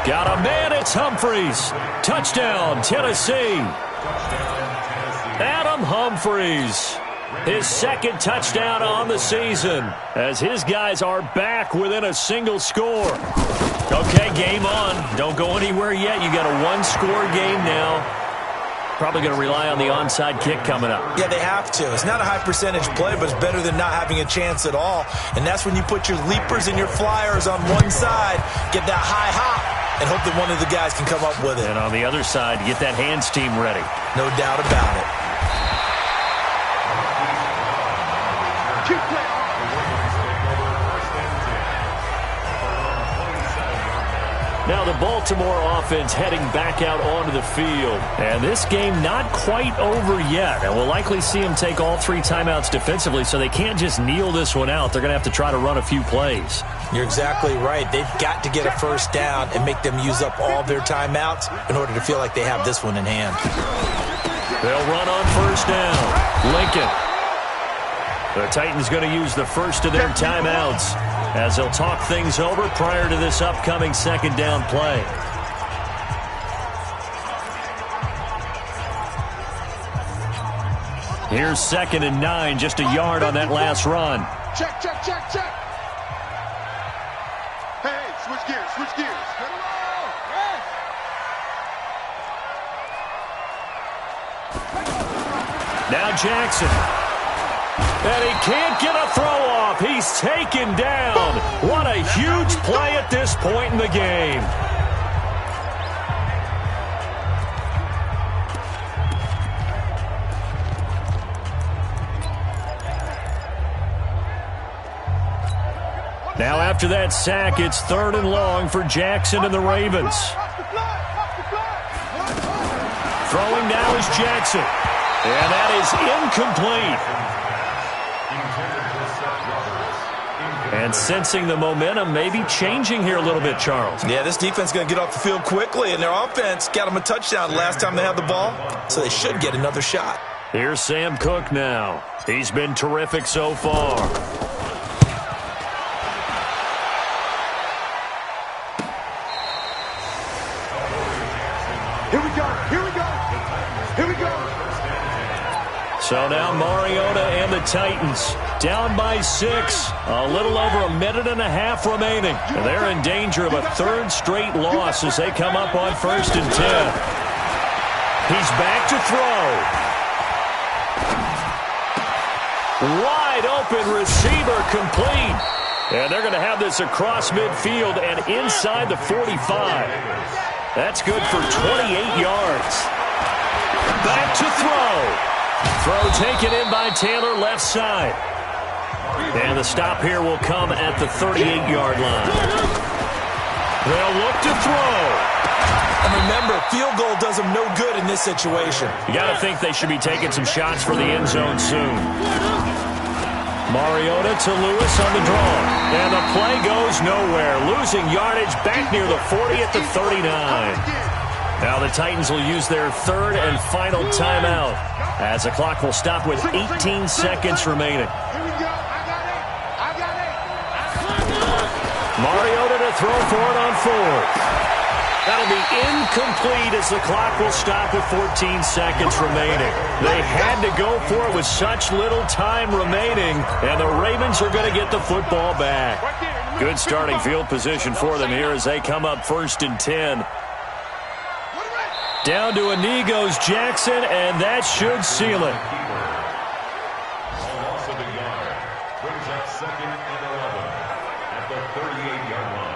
got a man, it's Humphries. Touchdown, Tennessee. Adam Humphries. His 2nd touchdown on the season as his guys are back within a single score. Okay, game on. Don't go anywhere yet. You got a 1-score game now. Probably going to rely on the onside kick coming up. Yeah, they have to. It's not a high percentage play, but it's better than not having a chance at all. And that's when you put your leapers and your flyers on one side, get that high hop, and hope that one of the guys can come up with it. And on the other side, get that hands team ready. No doubt about it. Now the Baltimore offense heading back out onto the field. And this game not quite over yet. And we'll likely see them take all 3 timeouts defensively, so they can't just kneel this one out. They're going to have to try to run a few plays. You're exactly right. They've got to get a first down and make them use up all their timeouts in order to feel like they have this one in hand. They'll run on 1st down. Lincoln. The Titans going to use the first of their timeouts as they'll talk things over prior to this upcoming 2nd down play. Here's 2nd and 9, just a yard on that last run. Check. Hey, switch gears. Now Jackson. And he can't get a throw off. He's taken down. What a huge play at this point in the game. Now after that sack, it's 3rd and long for Jackson and the Ravens. Throwing now is Jackson. And that is incomplete. And sensing the momentum maybe changing here a little bit, Charles. Yeah, this defense is going to get off the field quickly, and their offense got them a touchdown last time they had the ball, so they should get another shot. Here's Sam Cook now. He's been terrific so far. Here we go. Here we go. Here we go. So now Mariota and the Titans down by 6. A little over a minute and a half remaining. And they're in danger of a third straight loss as they come up on 1st and 10. He's back to throw. Wide open receiver complete. And they're going to have this across midfield and inside the 45. That's good for 28 yards. Back to throw. Throw taken in by Taylor left side. And the stop here will come at the 38-yard line. They'll look to throw. And remember, field goal does them no good in this situation. You got to think they should be taking some shots for the end zone soon. Mariota to Lewis on the draw. And the play goes nowhere. Losing yardage back near the 40 at the 39. Now the Titans will use their third and final timeout as the clock will stop with 18 seconds remaining. Mariota to throw for it on 4th. That'll be incomplete as the clock will stop with 14 seconds remaining. They had to go for it with such little time remaining, and the Ravens are going to get the football back. Good starting field position for them here as they come up 1st and 10. Down to a knee goes Jackson, and that should seal it. Loss of a yard brings up 2nd and 11 at the 38-yard line.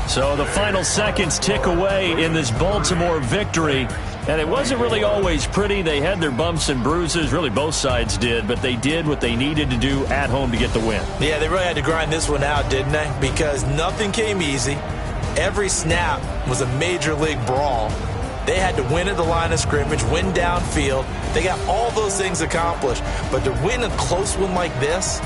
So the final seconds tick away in this Baltimore victory. And it wasn't really always pretty. They had their bumps and bruises. Really, both sides did. But they did what they needed to do at home to get the win. Yeah, they really had to grind this one out, didn't they? Because nothing came easy. Every snap was a major league brawl. They had to win at the line of scrimmage, win downfield. They got all those things accomplished. But to win a close one like this,